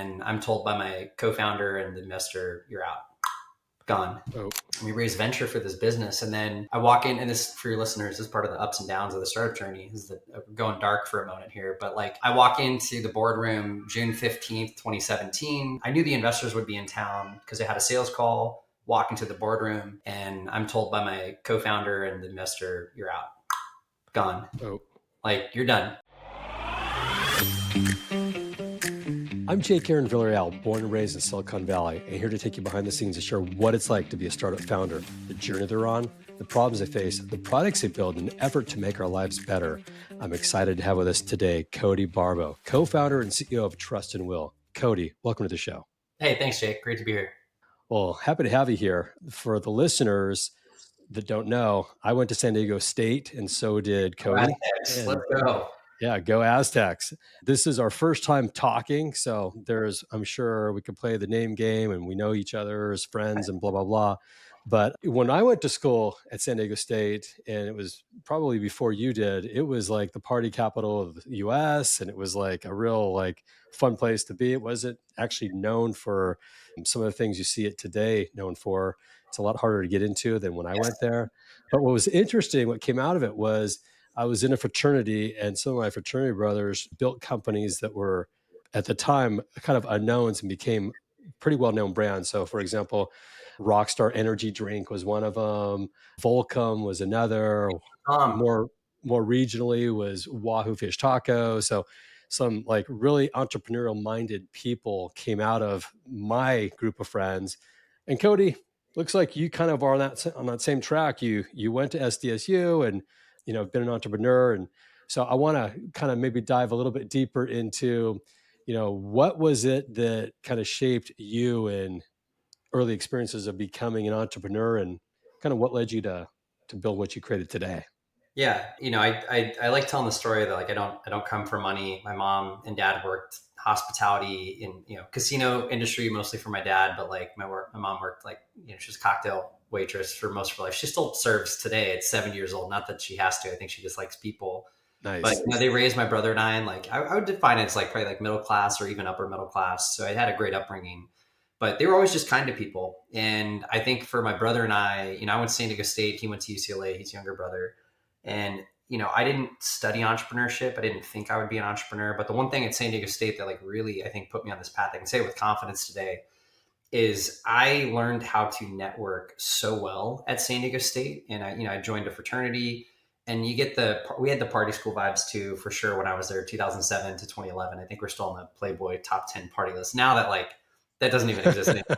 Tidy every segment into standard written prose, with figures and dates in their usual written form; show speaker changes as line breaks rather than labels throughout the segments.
and I'm told by my co-founder and the investor, you're out, gone.
Oh,
We raised venture for this business. And then I walk in, and this, for your listeners, is part of the ups and downs of the startup journey. Is that we're going dark for a moment here, but like I walk into the boardroom June 15th, 2017. I knew the investors would be in town because I had a sales call, walk into the boardroom, and I'm told by my co-founder and the investor, you're out, gone.
oh.
Like, you're done.
I'm Jake Aaron Villarreal, born and raised in Silicon Valley, and here to take you behind the scenes to share what it's like to be a startup founder, the journey they're on, the problems they face, the products they build in an effort to make our lives better. I'm excited to have with us today Cody Barbo, co-founder and CEO of Trust and Will. Cody, welcome to the show.
Hey, thanks, Jake. Great to be here.
Well, happy to have you here. For the listeners that don't know, I went to San Diego State, and so did Cody.
Let's go.
Yeah, go Aztecs. This is our first time talking. So I'm sure we could play the name game and we know each other as friends and blah, blah, blah. But when I went to school at San Diego State, and it was probably before you did, it was like the party capital of the US. And it was like a real like fun place to be. It wasn't actually known for some of the things you see it today known for. It's a lot harder to get into than when I went there. But what was interesting, what came out of it was I was in a fraternity, and some of my fraternity brothers built companies that were, at the time, kind of unknowns and became pretty well-known brands. So, for example, Rockstar Energy Drink was one of them. Volcom was another. More regionally was Wahoo Fish Taco. So, some like really entrepreneurial-minded people came out of my group of friends. And Cody, looks like you kind of are on that same track. You went to SDSU and been an entrepreneur. And so I want to kind of maybe dive a little bit deeper into, what was it that kind of shaped you in early experiences of becoming an entrepreneur, and kind of what led you to build what you created today?
Yeah. I like telling the story that like, I don't come for money. My mom and dad worked hospitality in, casino industry, mostly for my dad, but like my mom worked like, she was a cocktail waitress for most of her life. She still serves today at 7 years old. Not that she has to, I think she just likes people.
Nice.
But they raised my brother and I, and like, I would define it as like probably like middle class or even upper middle class. So I had a great upbringing, but they were always just kind to people. And I think for my brother and I went to San Diego State, he went to UCLA, he's a younger brother. And, I didn't study entrepreneurship. I didn't think I would be an entrepreneur. But the one thing at San Diego State that like really, I think, put me on this path, I can say it with confidence today, is I learned how to network so well at San Diego State. And I joined a fraternity, and we had the party school vibes too, for sure. When I was there, 2007 to 2011, I think we're still on the Playboy top 10 party list now. That doesn't even exist anymore.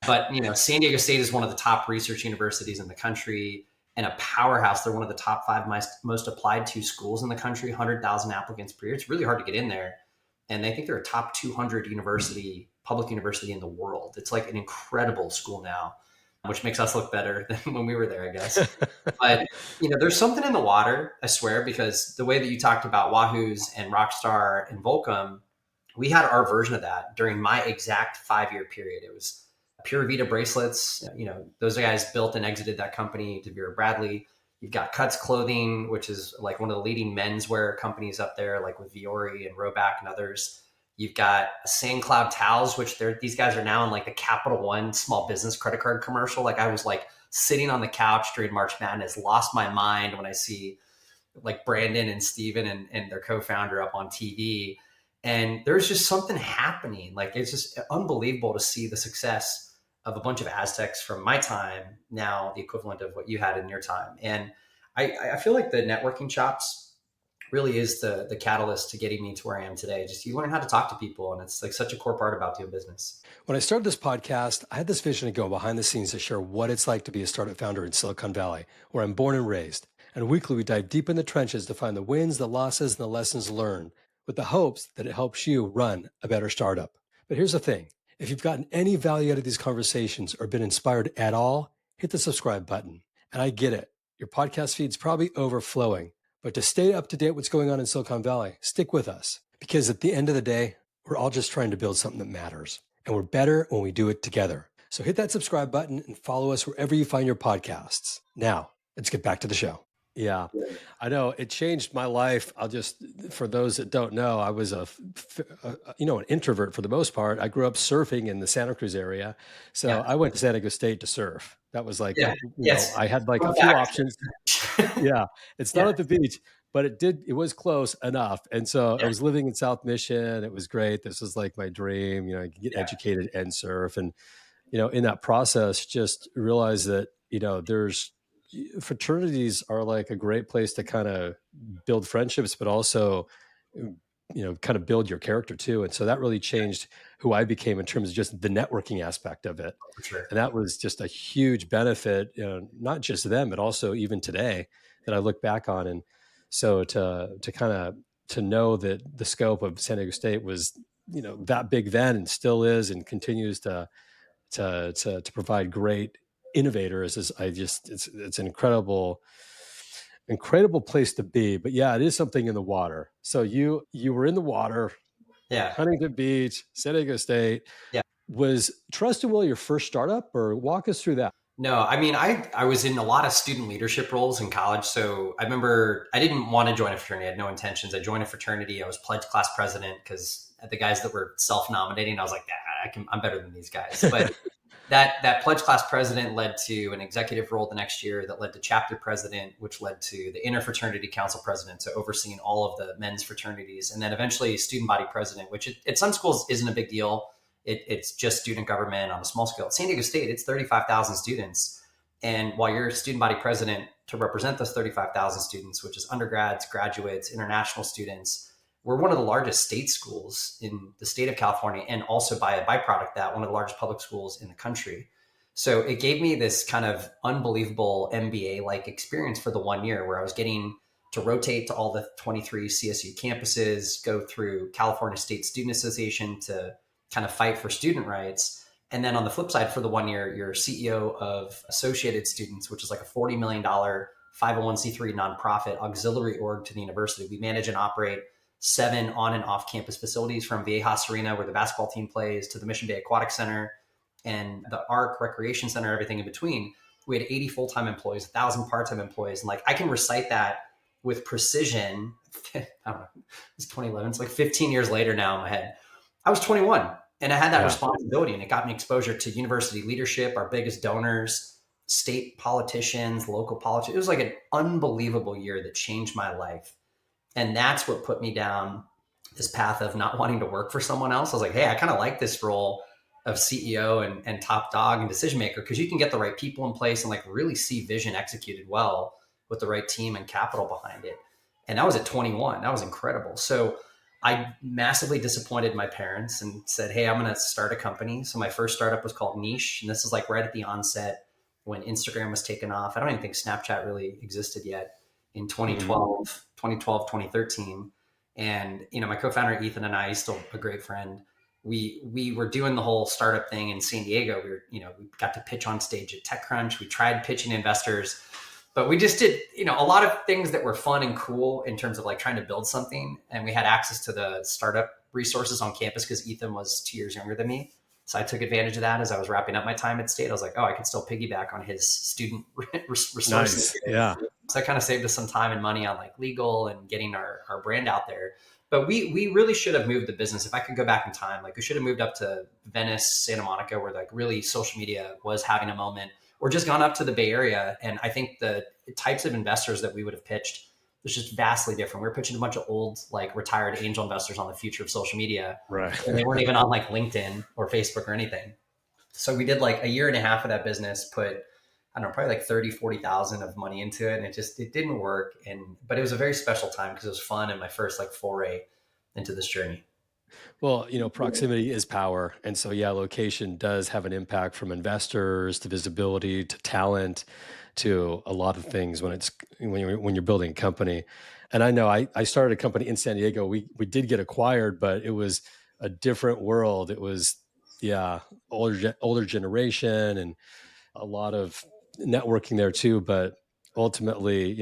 But, San Diego State is one of the top research universities in the country, and a powerhouse. They're one of the top 5 most applied to schools in the country, 100,000 applicants per year. It's really hard to get in there. And I think they're a top 200 public university in the world. It's like an incredible school now, which makes us look better than when we were there, I guess. But, there's something in the water, I swear, because the way that you talked about Wahoo's and Rockstar and Volcom, we had our version of that during my exact 5-year period. It was Pure Vita bracelets. Those guys built and exited that company to Vera Bradley. You've got Cuts Clothing, which is like one of the leading menswear companies up there, like with Viore and Roback and others. You've got SandCloud Towels, which these guys are now in like the Capital One small business credit card commercial. Like I was like sitting on the couch during March Madness, lost my mind when I see like Brandon and Steven and their co-founder up on TV. And there's just something happening. Like it's just unbelievable to see the success of a bunch of Aztecs from my time, now the equivalent of what you had in your time. And I feel like the networking chops really is the catalyst to getting me to where I am today. Just you learn how to talk to people, and it's like such a core part about doing business.
When I started this podcast, I had this vision to go behind the scenes to share what it's like to be a startup founder in Silicon Valley, where I'm born and raised. And weekly, we dive deep in the trenches to find the wins, the losses, and the lessons learned, with the hopes that it helps you run a better startup. But here's the thing. If you've gotten any value out of these conversations or been inspired at all, hit the subscribe button. And I get it. Your podcast feed's probably overflowing. But to stay up to date with what's going on in Silicon Valley, stick with us. Because at the end of the day, we're all just trying to build something that matters. And we're better when we do it together. So hit that subscribe button and follow us wherever you find your podcasts. Now, let's get back to the show. Yeah, I know it changed my life. I'll just, for those that don't know, I was an introvert for the most part. I grew up surfing in the Santa Cruz area.
Yeah.
So I went to San Diego State to surf. That was like,
Yeah. Yes.
I had like
Fun
a few
fact.
options. Yeah, it's not
Yeah.
at the beach, but it was close enough. And so I
Yeah.
was living in South Mission. It was great. This was like my dream, I could get
Yeah.
educated and surf. And in that process, just realize that, there's fraternities are like a great place to kind of build friendships, but also, kind of build your character too. And so that really changed who I became in terms of just the networking aspect of it.
For sure.
And that was just a huge benefit, not just them, but also even today that I look back on. And so to kind of to know that the scope of San Diego State was, that big then and still is and continues to provide great innovators is I just it's an incredible place to be. But yeah, it is something in the water. So you were in the water,
Yeah.
Huntington Beach, San Diego State.
Yeah.
Was Trust and Will your first startup, or walk us through that?
No, I mean, I was in a lot of student leadership roles in college. So I remember I didn't want to join a fraternity. I had no intentions. I joined a fraternity. I was pledge class president because the guys that were self-nominating, I was like, I'm better than these guys. But that pledge class president led to an executive role the next year that led to chapter president, which led to the interfraternity council president, so overseeing all of the men's fraternities, and then eventually student body president, which at some schools isn't a big deal. It's just student government on a small scale. At San Diego State, it's 35,000 students. And while you're student body president to represent those 35,000 students, which is undergrads, graduates, international students, we're one of the largest state schools in the state of California, and also by a byproduct that one of the largest public schools in the country. So it gave me this kind of unbelievable MBA like experience for the 1 year where I was getting to rotate to all the 23 CSU campuses, go through California State Student Association to kind of fight for student rights. And then on the flip side, for the 1 year, you're CEO of Associated Students, which is like a $40 million 501c3 nonprofit auxiliary org to the university. We manage and operate 7 on and off campus facilities, from Viejas Arena, where the basketball team plays, to the Mission Bay Aquatic Center and the ARC Recreation Center, everything in between. We had 80 full-time employees, 1,000 part-time employees. And like, I can recite that with precision. I don't know, it's 2011. It's like 15 years later now in my head. I was 21 and I had that
Yeah.
responsibility, and it got me exposure to university leadership, our biggest donors, state politicians, local politicians. It was like an unbelievable year that changed my life. And that's what put me down this path of not wanting to work for someone else. I was like, hey, I kind of like this role of CEO and top dog and decision maker, because you can get the right people in place and like really see vision executed well with the right team and capital behind it. And that was at 21. That was incredible. So I massively disappointed my parents and said, hey, I'm going to start a company. So my first startup was called Niche. And this is like right at the onset when Instagram was taken off. I don't even think Snapchat really existed yet in
Mhm.
2013. And, my co-founder, Ethan, and I, he's still a great friend. We were doing the whole startup thing in San Diego. We got to pitch on stage at TechCrunch. We tried pitching investors, but we just did, a lot of things that were fun and cool in terms of like trying to build something. And we had access to the startup resources on campus because Ethan was 2 years younger than me. So I took advantage of that as I was wrapping up my time at State. I was like, oh, I can still piggyback on his student resources.
Nice. Yeah.
So that kind of saved us some time and money on like legal and getting our brand out there. But we really should have moved the business. If I could go back in time, like we should have moved up to Venice, Santa Monica, where like really social media was having a moment, or just gone up to the Bay Area. And I think the types of investors that we would have pitched was just vastly different. We were pitching a bunch of old, like retired angel investors on the future of social media,
Right.
and they weren't even on like LinkedIn or Facebook or anything. So we did like a year and a half of that business, put, I don't know, probably like 30, 40,000 of money into it. And it didn't work. But it was a very special time because it was fun and my first like foray into this journey.
Well, proximity is power. And so, yeah, location does have an impact, from investors to visibility to talent to a lot of things when you're building a company. And I know I started a company in San Diego. We did get acquired, but it was a different world. It was, yeah, older generation and a lot of networking there too. But ultimately,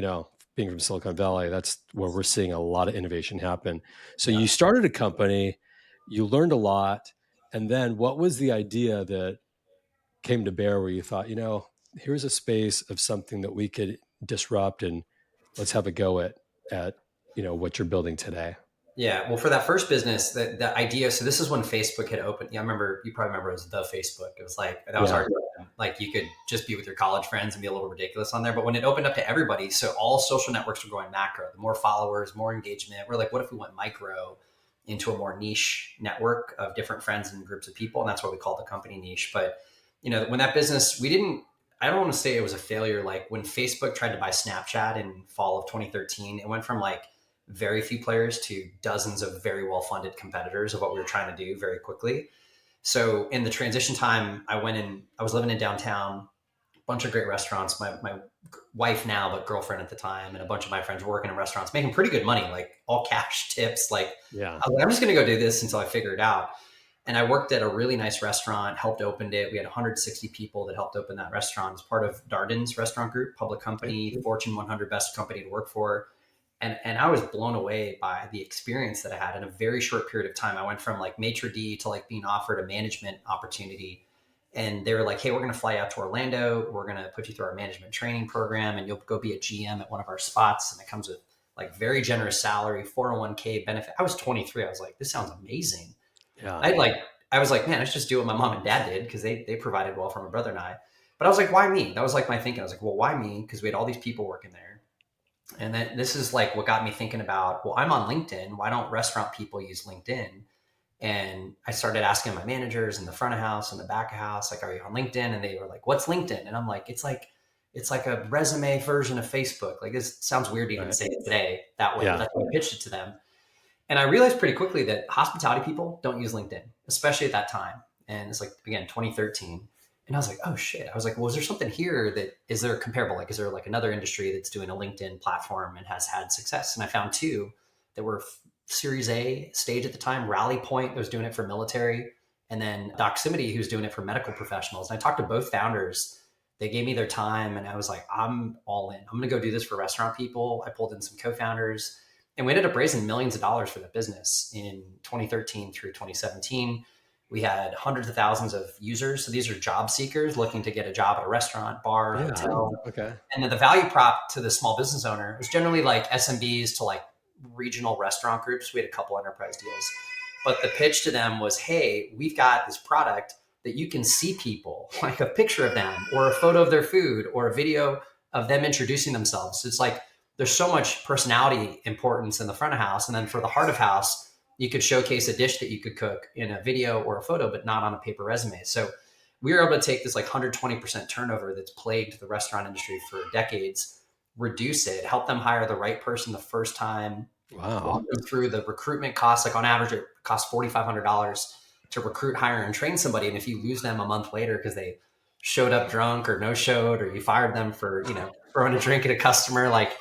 being from Silicon Valley, that's where we're seeing a lot of innovation happen. So
Yeah.
you started a company, you learned a lot, and then what was the idea that came to bear where you thought, here's a space of something that we could disrupt and let's have a go at what you're building today.
Yeah. Well, for that first business, the idea, so this is when Facebook had opened. Yeah, I remember, you probably remember it was the Facebook. It was like, that was
Yeah.
hard. Like you could just be with your college friends and be a little ridiculous on there. But when it opened up to everybody, so all social networks were going macro, the more followers, more engagement. We're like, what if we went micro into a more niche network of different friends and groups of people? And that's what we call the company niche. But, when that business, I don't want to say it was a failure. Like when Facebook tried to buy Snapchat in fall of 2013, it went from like very few players to dozens of very well-funded competitors of what we were trying to do very quickly. So in the transition time, I was living in downtown, a bunch of great restaurants. My wife now, but girlfriend at the time, and a bunch of my friends were working in restaurants, making pretty good money, like all cash tips. Like
Yeah.
I was like, I'm just going to go do this until I figure it out. And I worked at a really nice restaurant, helped open it. We had 160 people that helped open that restaurant as part of Darden's Restaurant Group, public company, Fortune 100 best company to work for. And I was blown away by the experience that I had in a very short period of time. I went from like maitre d' to like being offered a management opportunity. And they were like, hey, we're going to fly out to Orlando. We're going to put you through our management training program and you'll go be a GM at one of our spots. And it comes with like very generous salary, 401k benefit. I was 23. I was like, this sounds amazing.
Yeah.
I was like, man, let's just do what my mom and dad did because they provided well for my brother and I. But I was like, why me? That was like my thinking. I was like, well, why me? Because we had all these people working there. And then this is like what got me thinking about, well, I'm on LinkedIn. Why don't restaurant people use LinkedIn? And I started asking my managers in the front of house and the back of house, like, are you on LinkedIn? And they were like, what's LinkedIn? And I'm like, it's like a resume version of Facebook. Like this sounds weird to even say it today that way.
Yeah.
But that's why I pitched it to them. And I realized pretty quickly that hospitality people don't use LinkedIn, especially at that time. And it's like, again, 2013. And I was like, oh shit. I was like, well, is there something here is there comparable? Like, is there like another industry that's doing a LinkedIn platform and has had success? And I found two that were Series A stage at the time, Rally Point that was doing it for military, and then Doximity, who's doing it for medical professionals. And I talked to both founders. They gave me their time and I was like, I'm all in. I'm going to go do this for restaurant people. I pulled in some co-founders and we ended up raising millions of dollars for the business in 2013 through 2017. We had hundreds of thousands of users. So these are job seekers looking to get a job at a restaurant, bar, hotel.
Okay.
And then the value prop to the small business owner was generally like SMBs to like regional restaurant groups. We had a couple enterprise deals. But the pitch to them was, hey, we've got this product that you can see people, like a picture of them or a photo of their food or a video of them introducing themselves. It's like there's so much personality importance in the front of house. And then for the heart of house, you could showcase a dish that you could cook in a video or a photo, but not on a paper resume. So we were able to take this like 120% turnover that's plagued the restaurant industry for decades, reduce it, help them hire the right person the first time.
Wow.
Walk them through the recruitment costs. Like on average, it costs $4,500 to recruit, hire, and train somebody. And if you lose them a month later because they showed up drunk or no showed, or you fired them for, throwing a drink at a customer, like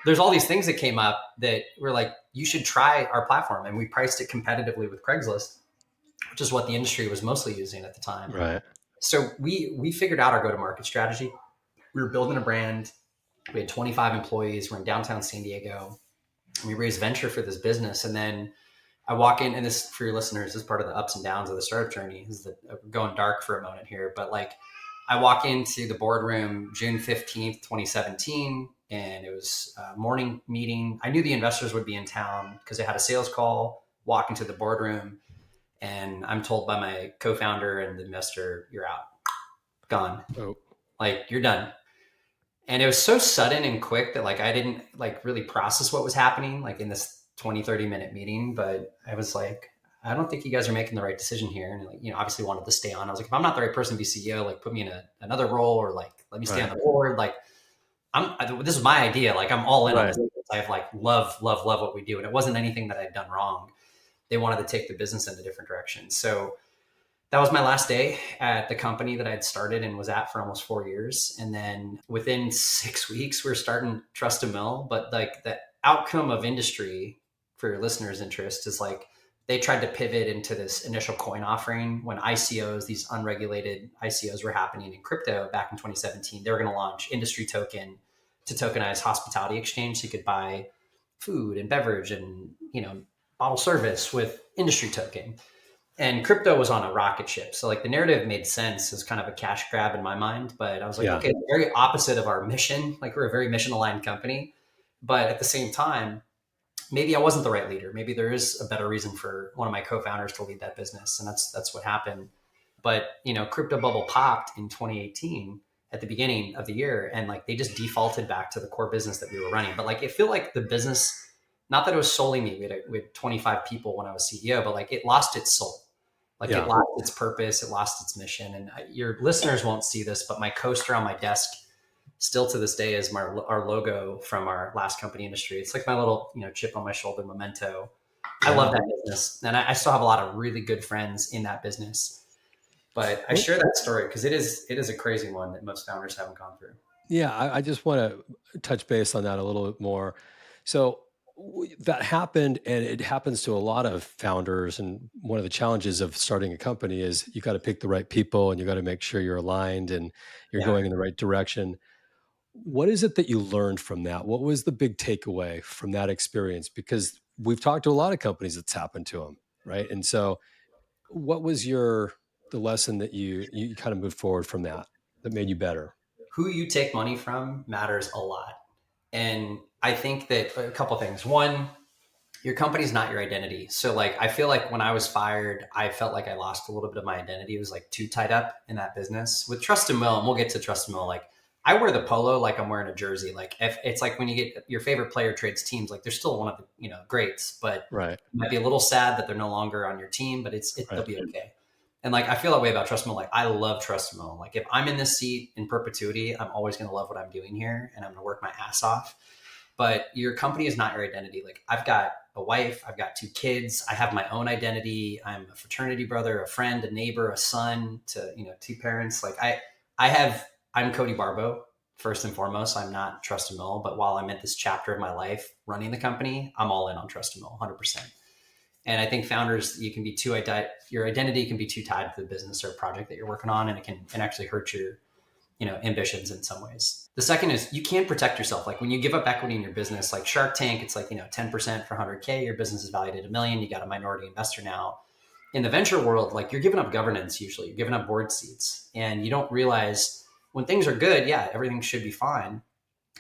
there's all these things that came up that were like, you should try our platform. And we priced it competitively with Craigslist, which is what the industry was mostly using at the time.
Right.
So we figured out our go-to-market strategy. We were building a brand. We had 25 employees. We're in downtown San Diego. We raised venture for this business. And then I walk in, and this, for your listeners, is part of the ups and downs of the startup journey. We're going dark for a moment here, but like I walk into the boardroom June 15th, 2017, and it was a morning meeting. I knew the investors would be in town because they had a sales call. Walk into the boardroom, and I'm told by my co-founder and the investor, you're out, gone.
Oh.
Like you're done. And it was so sudden and quick that like I didn't like really process what was happening like in this 20-30 minute meeting. But I was like, I don't think you guys are making the right decision here. And like, obviously wanted to stay on. I was like, if I'm not the right person to be CEO, like put me in another role, or like let me stay on the board. Like this is my idea. Like I'm all in on this. I have like love what we do. And it wasn't anything that I'd done wrong. They wanted to take the business in a different direction. So that was my last day at the company that I'd started and was at for almost 4 years. And then within 6 weeks, we're starting Trust a Mill. But like the outcome of industry, for your listeners' interest, is like they tried to pivot into this initial coin offering when ICOs, these unregulated ICOs, were happening in crypto back in 2017. They were going to launch industry token to tokenize hospitality exchange. So you could buy food and beverage and, bottle service with industry token. And crypto was on a rocket ship. So like the narrative made sense as kind of a cash grab in my mind. But I was like, okay, the very opposite of our mission. Like we're a very mission aligned company, But at the same time, maybe I wasn't the right leader. Maybe there is a better reason for one of my co-founders to lead that business, and that's what happened. But crypto bubble popped in 2018 at the beginning of the year, and like they just defaulted back to the core business that we were running. But like it felt like the business, not that it was solely me. We had 25 people when I was CEO, but like it lost its soul. Like it
Yeah.
lost its purpose, it lost its mission. And your listeners won't see this, but my coaster on my desk still to this day is our logo from our last company industry. It's like my little, chip on my shoulder memento. I
Yeah.
love that business. And I still have a lot of really good friends in that business. But I
Well,
share that story because it is a crazy one that most founders haven't gone through.
yeah, I just want to touch base on that a little bit more. So that happened, and it happens to a lot of founders. And one of the challenges of starting a company is you got to pick the right people, and you got to make sure you're aligned and you're
Yeah.
going in the right direction. What is it that you learned from that? What was the big takeaway from that experience? Because we've talked to a lot of companies that's happened to them, right? And so, what was the lesson that you kind of moved forward from that made you better?
Who you take money from matters a lot. And I think that a couple things. One, your company's not your identity. So like I feel like when I was fired, I felt like I lost a little bit of my identity. It was like too tied up in that business. With Trust and Mill, and we'll get to Trust and Mill, like I wear the polo like I'm wearing a jersey. Like if it's like when you get your favorite player trades teams, like they're still one of the greats, but
Right,
you might be a little sad that they're no longer on your team, but they'll
right,
be okay. And like I feel that way about Trust Mill. Like I love Trust Mill. Like if I'm in this seat in perpetuity, I'm always going to love what I'm doing here, and I'm going to work my ass off. But your company is not your identity. Like I've got a wife, I've got two kids, I have my own identity. I'm a fraternity brother, a friend, a neighbor, a son to, two parents. Like I'm Cody Barbo first and foremost. I'm not Trust and Mill, but while I'm at this chapter of my life running the company, I'm all in on Trust and Mill 100%. And I think founders, you can be your identity can be too tied to the business or project that you're working on, and it can actually hurt your ambitions in some ways. The second is you can't protect yourself. Like when you give up equity in your business, like Shark Tank, it's like 10% for 100K. Your business is valued at $1 million. You got a minority investor now. In the venture world, like you're giving up governance. Usually, you're giving up board seats, and you don't realize when things are good. Yeah, everything should be fine.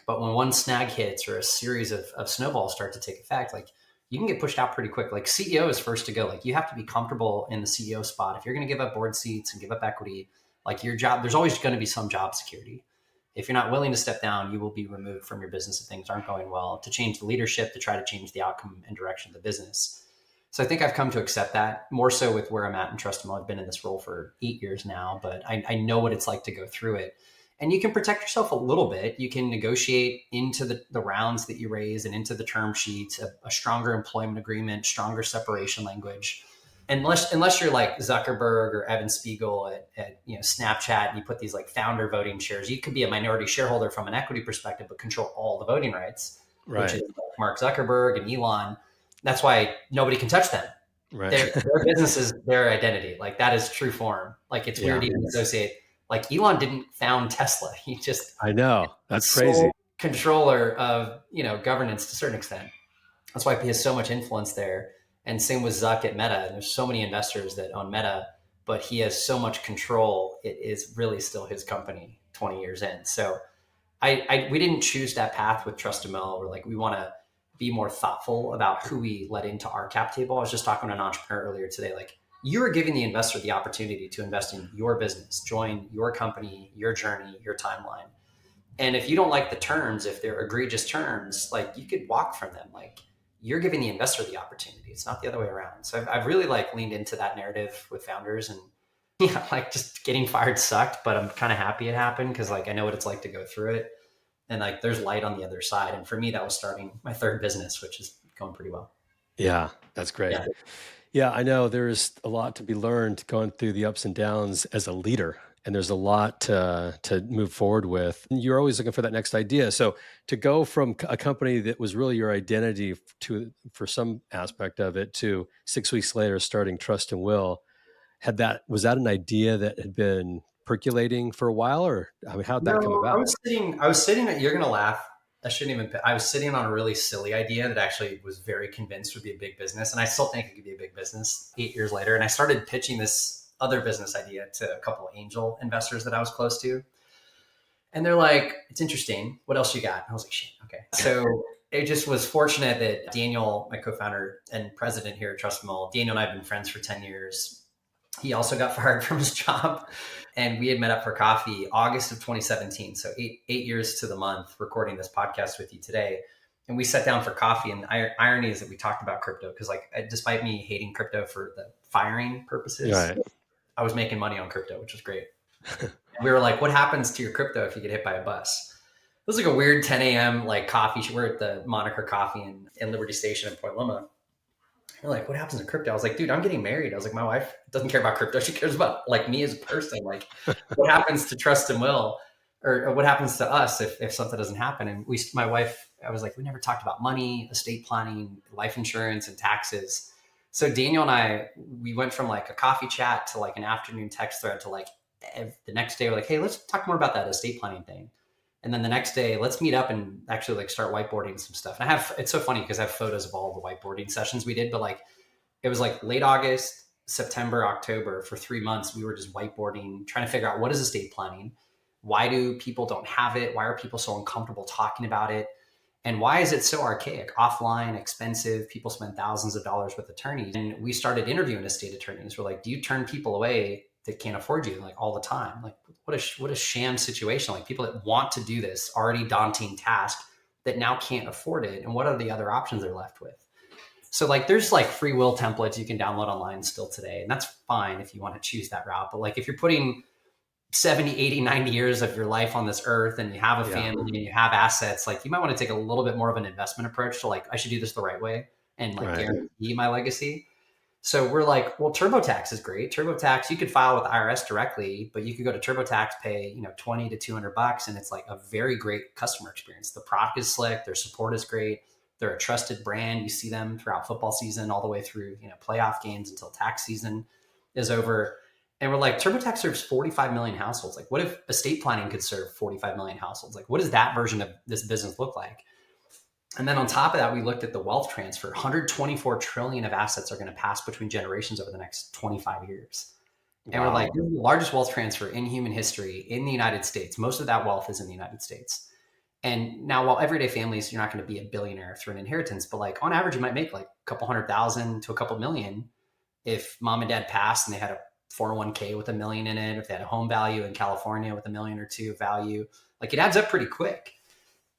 But when one snag hits or a series of snowballs start to take effect, like you can get pushed out pretty quick. Like CEO is first to go. Like you have to be comfortable in the CEO spot. If you're going to give up board seats and give up equity, like your job, there's always going to be some job security. If you're not willing to step down, you will be removed from your business if things aren't going well, to change the leadership, to try to change the outcome and direction of the business. So I think I've come to accept that more so with where I'm at in Trust I've been in this role for 8 years now, but I know what it's like to go through it. And you can protect yourself a little bit. You can negotiate into the rounds that you raise and into the term sheets, a stronger employment agreement, stronger separation language. Unless you're like Zuckerberg or Evan Spiegel at Snapchat, and you put these like founder voting shares, you could be a minority shareholder from an equity perspective, but control all the voting rights, which
right,
is Mark Zuckerberg and Elon. That's why nobody can touch them.
right.
Their business is their identity. Like that is true form. Like it's weird
Yeah,
to even associate. Like Elon didn't found Tesla. He just
I know. That's crazy.
sole controller of governance to a certain extent. That's why he has so much influence there. And same with Zuck at Meta. There's so many investors that own Meta, but he has so much control. It is really still his company 20 years in. So we didn't choose that path with Trust Mill. We're like, we want to be more thoughtful about who we let into our cap table. I was just talking to an entrepreneur earlier today. Like you are giving the investor the opportunity to invest in your business, join your company, your journey, your timeline. And if you don't like the terms, if they're egregious terms, like you could walk from them. Like you're giving the investor the opportunity. It's not the other way around. So I've really like leaned into that narrative with founders, and like just getting fired sucked, but I'm kind of happy it happened because like I know what it's like to go through it, and like there's light on the other side. And for me, that was starting my third business, which is going pretty well.
Yeah, that's great.
Yeah.
Yeah, I know there's a lot to be learned going through the ups and downs as a leader, and there's a lot to move forward with. And you're always looking for that next idea. So to go from a company that was really your identity to, for some aspect of it, to 6 weeks later starting Trust and Will, was that an idea that had been percolating for a while, or I mean, how'd that come
No, I
about?
was sitting. I was sitting. You're gonna laugh. I shouldn't even. I was sitting on a really silly idea that actually was very convinced would be a big business, and I still think it could be a big business 8 years later. And I started pitching this other business idea to a couple of angel investors that I was close to, and they're like, "It's interesting. What else you got?" And I was like, "Shit, okay." So it just was fortunate that Daniel, my co-founder and president here at TrustMill, Daniel and I have been friends for 10 years. He also got fired from his job, and we had met up for coffee August of 2017. So eight years to the month recording this podcast with you today. And we sat down for coffee, and the irony is that we talked about crypto because, like, despite me hating crypto for the firing purposes,
Right.
I was making money on crypto, which was great. We were like, what happens to your crypto if you get hit by a bus? It was like a weird 10 a.m. like coffee. We're at the Moniker Coffee in Liberty Station in Point Loma. We're like, what happens to crypto? I was like, dude, I'm getting married. I was like, my wife doesn't care about crypto. She cares about like me as a person. Like, what happens to trust and will, or what happens to us if something doesn't happen? And my wife, I was like, we never talked about money, estate planning, life insurance, and taxes. So Daniel and I, we went from like a coffee chat to like an afternoon text thread to like the next day we're like, hey, let's talk more about that estate planning thing. And then the next day, let's meet up and actually like start whiteboarding some stuff. And it's so funny because I have photos of all the whiteboarding sessions we did, but like, it was like late August, September, October for 3 months. We were just whiteboarding, trying to figure out what is estate planning? Why do people don't have it? Why are people so uncomfortable talking about it? And why is it so archaic, offline, expensive? People spend thousands of dollars with attorneys. And we started interviewing estate attorneys. We're like, do you turn people away that can't afford you like all the time? Like what a sham situation. Like people that want to do this already daunting task that now can't afford it. And what are the other options they're left with? So like there's like free will templates you can download online still today. And that's fine if you want to choose that route. But like if you're putting 70, 80, 90 years of your life on this earth and you have a family and you have assets, like you might want to take a little bit more of an investment approach to like, I should do this the right way and like guarantee my legacy. So we're like, well, TurboTax is great. TurboTax, you could file with IRS directly, but you could go to TurboTax, pay, $20 to $200, and it's like a very great customer experience. The product is slick, their support is great, they're a trusted brand. You see them throughout football season, all the way through playoff games until tax season is over. And we're like, TurboTax serves 45 million households. Like, what if estate planning could serve 45 million households? Like, what does that version of this business look like? And then on top of that, we looked at the wealth transfer. 124 trillion of assets are going to pass between generations over the next 25 years. And we're like, this is the largest wealth transfer in human history in the United States. Most of that wealth is in the United States. And now, while everyday families, you're not going to be a billionaire through an inheritance, but like on average, you might make like a couple 100,000 to a couple million if mom and dad passed and they had a 401k with $1 million in it, if they had a home value in California with $1 million or $2 million value. Like it adds up pretty quick.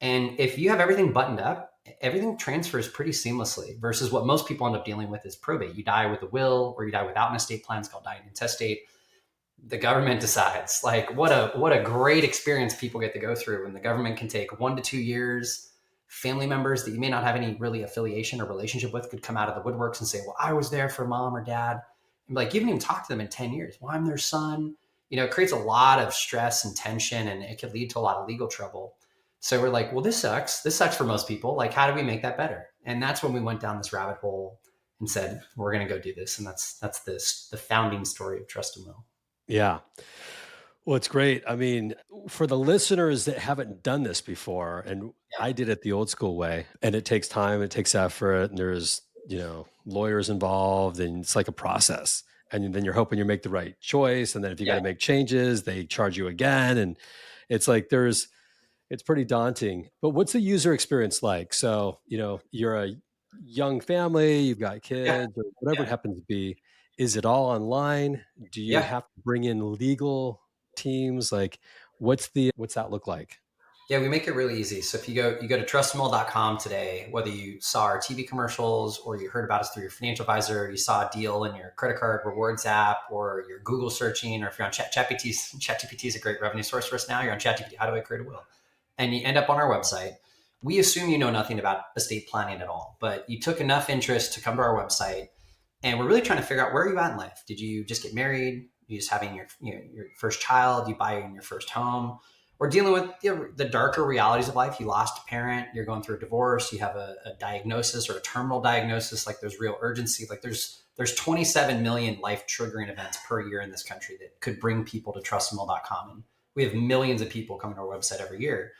And if you have everything buttoned up, everything transfers pretty seamlessly versus what most people end up dealing with is probate. You die with a will or you die without an estate plan. It's called dying intestate. The government decides. Like what a great experience people get to go through when the government can take 1 to 2 years. Family members that you may not have any really affiliation or relationship with could come out of the woodworks and say, well, I was there for mom or dad. And like, you haven't even talked to them in 10 years. Well, I'm their son. It creates a lot of stress and tension, and it could lead to a lot of legal trouble. So we're like, well, this sucks. This sucks for most people. Like, how do we make that better? And that's when we went down this rabbit hole and said, we're going to go do this. And that's the founding story of Trust and Will.
Yeah. Well, it's great. I mean, for the listeners that haven't done this before, and I did it the old school way, and it takes time, it takes effort, and there's, lawyers involved, and it's like a process. And then you're hoping you make the right choice. And then if you got to make changes, they charge you again. And it's like, it's pretty daunting. But what's the user experience like? So, you're a young family, you've got kids, or whatever it happens to be. Is it all online? Do you have to bring in legal teams? Like, what's that look like?
Yeah, we make it really easy. So if you go to trustmill.com today, whether you saw our TV commercials or you heard about us through your financial advisor, you saw a deal in your credit card rewards app, or you're Google searching, or if you're on ChatGPT is a great revenue source for us now. You're on ChatGPT, how do I create a will? And you end up on our website. We assume you know nothing about estate planning at all, but you took enough interest to come to our website. And we're really trying to figure out, where are you at in life? Did you just get married? You just having your first child? You buy your first home? Or dealing with the darker realities of life. You lost a parent, you're going through a divorce, you have a diagnosis or a terminal diagnosis, like there's real urgency. Like there's 27 million life triggering events per year in this country that could bring people to trustmill.com. And we have millions of people coming to our website every year.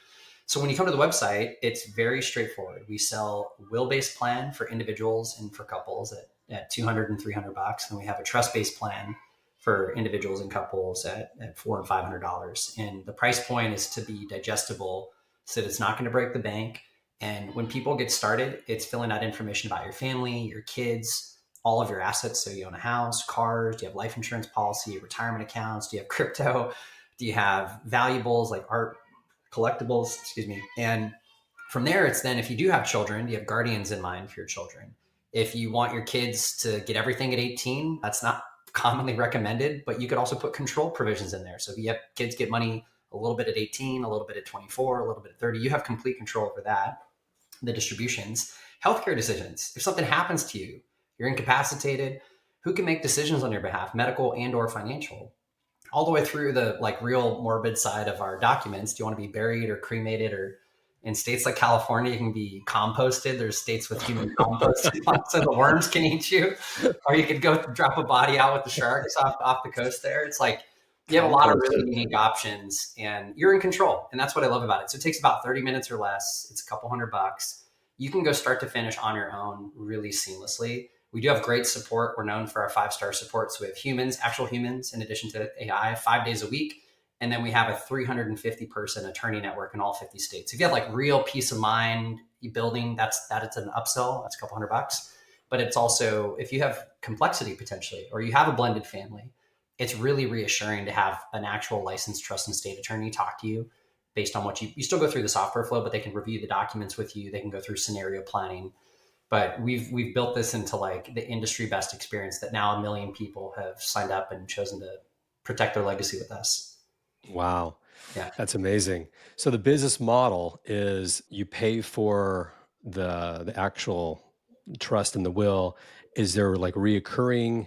So when you come to the website, it's very straightforward. We sell will-based plan for individuals and for couples at $200 and $300. And we have a trust-based plan for individuals and couples at $400 and $500. And the price point is to be digestible so that it's not going to break the bank. And when people get started, it's filling out information about your family, your kids, all of your assets. So you own a house, cars, do you have life insurance policy, retirement accounts, do you have crypto, do you have valuables like art, collectibles, excuse me. And from there, it's then if you do have children, you have guardians in mind for your children. If you want your kids to get everything at 18, that's not commonly recommended, but you could also put control provisions in there. So if you have kids get money a little bit at 18, a little bit at 24, a little bit at 30, you have complete control over that. The distributions, healthcare decisions. If something happens to you, you're incapacitated, who can make decisions on your behalf, medical and or financial? All the way through the like real morbid side of our documents. Do you want to be buried or cremated, or in states like California, you can be composted. There's states with human compost so the worms can eat you, or you could go drop a body out with the sharks off the coast there. It's like you have a lot of really
Composted.
unique options and you're in control. And that's what I love about it. So it takes about 30 minutes or less. It's a couple $100. You can go start to finish on your own really seamlessly. We do have great support. We're known for our 5-star support. So we have humans, actual humans, in addition to AI, 5 days a week. And then we have a 350 person attorney network in all 50 states. If you have like real peace of mind building, it's an upsell. That's a couple $100. But it's also, if you have complexity potentially, or you have a blended family, it's really reassuring to have an actual licensed trust and estate attorney talk to you based on what you still go through the software flow, but they can review the documents with you. They can go through scenario planning. But we've built this into like the industry best experience that now 1 million people have signed up and chosen to protect their legacy with us.
Wow.
Yeah.
That's amazing. So the business model is you pay for the actual trust and the will. Is there like reoccurring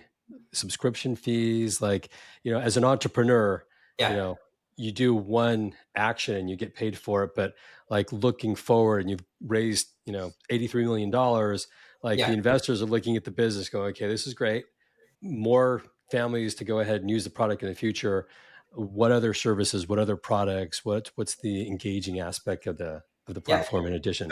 subscription fees? Like, as an entrepreneur, you
Yeah.
know, you do one action and you get paid for it, but like looking forward and you've raised, $83 million, like the
Yeah.
investors are looking at the business going, okay, this is great. More families to go ahead and use the product in the future. What other services, what other products, what's the engaging aspect of the
Yeah.
platform in addition?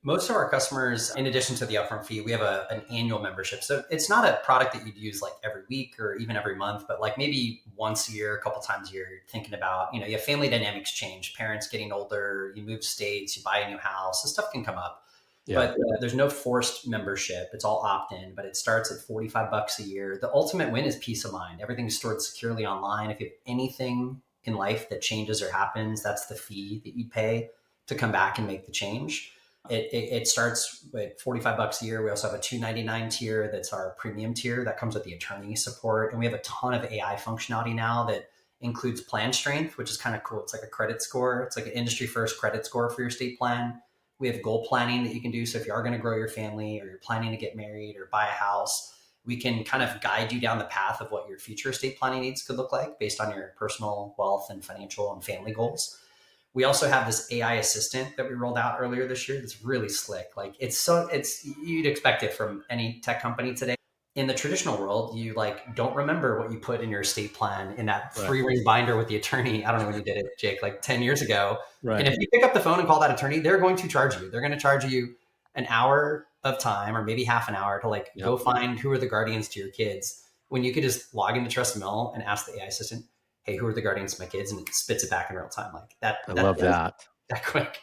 Most of our customers, in addition to the upfront fee, we have an annual membership. So it's not a product that you'd use like every week or even every month, but like maybe once a year, a couple times a year, you're thinking about, you have family dynamics change, parents getting older, you move states, you buy a new house, this stuff can come up.
Yeah.
But there's no forced membership. It's all opt in, but it starts at $45 a year. The ultimate win is peace of mind. Everything's stored securely online. If you have anything in life that changes or happens, that's the fee that you pay to come back and make the change. It starts with $45 a year. We also have a $299 tier that's our premium tier that comes with the attorney support. And we have a ton of AI functionality now that includes plan strength, which is kind of cool. It's like a credit score. It's like an industry first credit score for your estate plan. We have goal planning that you can do. So if you are going to grow your family or you're planning to get married or buy a house, we can kind of guide you down the path of what your future estate planning needs could look like based on your personal wealth and financial and family goals. We also have this AI assistant that we rolled out earlier this year that's really slick. Like it's you'd expect it from any tech company today. In the traditional world, you like don't remember what you put in your estate plan in that
Right.
3-ring binder with the attorney. I don't know when you did it, Jake, like 10 years ago. And
Right.
if you pick up the phone and call that attorney, they're going to charge you. They're going to charge you an hour of time or maybe half an hour to like
Yep.
go find who are the guardians to your kids when you could just log into Trust Mill and ask the AI assistant, hey, who are the guardians of my kids? And it spits it back in real time. Like
I
that
love that.
that quick.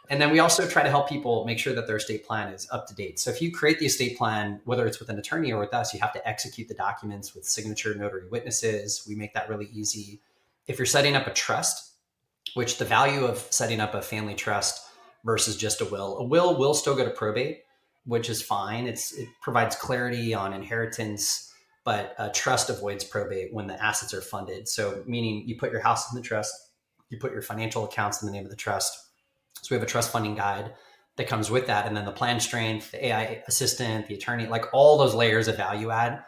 And then we also try to help people make sure that their estate plan is up to date. So if you create the estate plan, whether it's with an attorney or with us, you have to execute the documents with signature notary witnesses. We make that really easy. If you're setting up a trust, which the value of setting up a family trust versus just a will still go to probate, which is fine. It provides clarity on inheritance, but a trust avoids probate when the assets are funded. So meaning you put your house in the trust, you put your financial accounts in the name of the trust. So we have a trust funding guide that comes with that. And then the plan strength, the AI assistant, the attorney, like all those layers of value add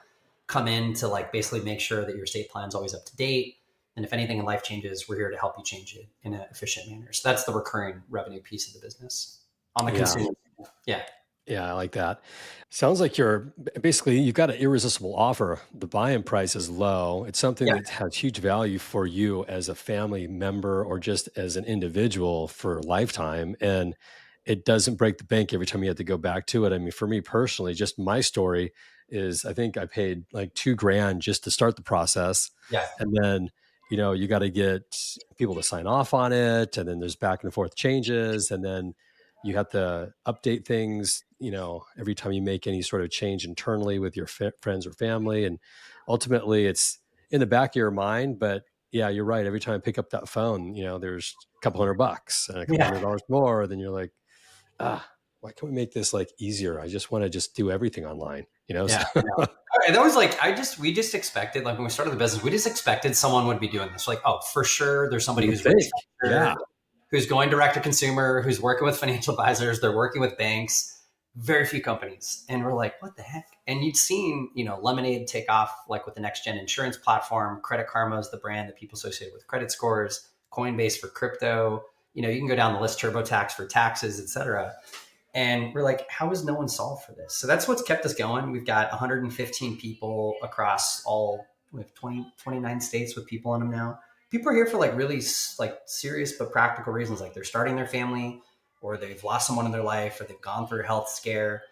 come in to like basically make sure that your estate plan is always up to date. And if anything in life changes, we're here to help you change it in an efficient manner. So that's the recurring revenue piece of the business on the
Yeah.
consumer. Yeah.
Yeah, I like that. Sounds like you've got an irresistible offer. The buy-in price is low. It's something
Yeah.
that has huge value for you as a family member or just as an individual for a lifetime. And it doesn't break the bank every time you have to go back to it. I mean, for me personally, just my story is I think I paid like $2,000 just to start the process.
Yeah.
And then, you got to get people to sign off on it. And then there's back and forth changes. And then You have to update things, every time you make any sort of change internally with your friends or family. And ultimately, it's in the back of your mind. But yeah, you're right. Every time I pick up that phone, there's a couple $100 and a couple
Yeah.
$100 more. Then you're like, why can't we make this like easier? I just want to just do everything online,
Yeah.
So
And that was like, we just expected, like when we started the business, we just expected someone would be doing this. Like, oh, for sure, there's
you
somebody
would
who's really
think, yeah,
structured, who's going direct to consumer, who's working with financial advisors, they're working with banks, very few companies. And we're like, what the heck? And you'd seen, Lemonade take off like with the next gen insurance platform, Credit Karma is the brand that people associate with credit scores, Coinbase for crypto. You can go down the list, TurboTax for taxes, et cetera. And we're like, how is no one solved for this? So that's what's kept us going. We've got 115 people across we have 29 states with people in them now. People are here for like really like serious but practical reasons. Like they're starting their family, or they've lost someone in their life, or they've gone through a health scare,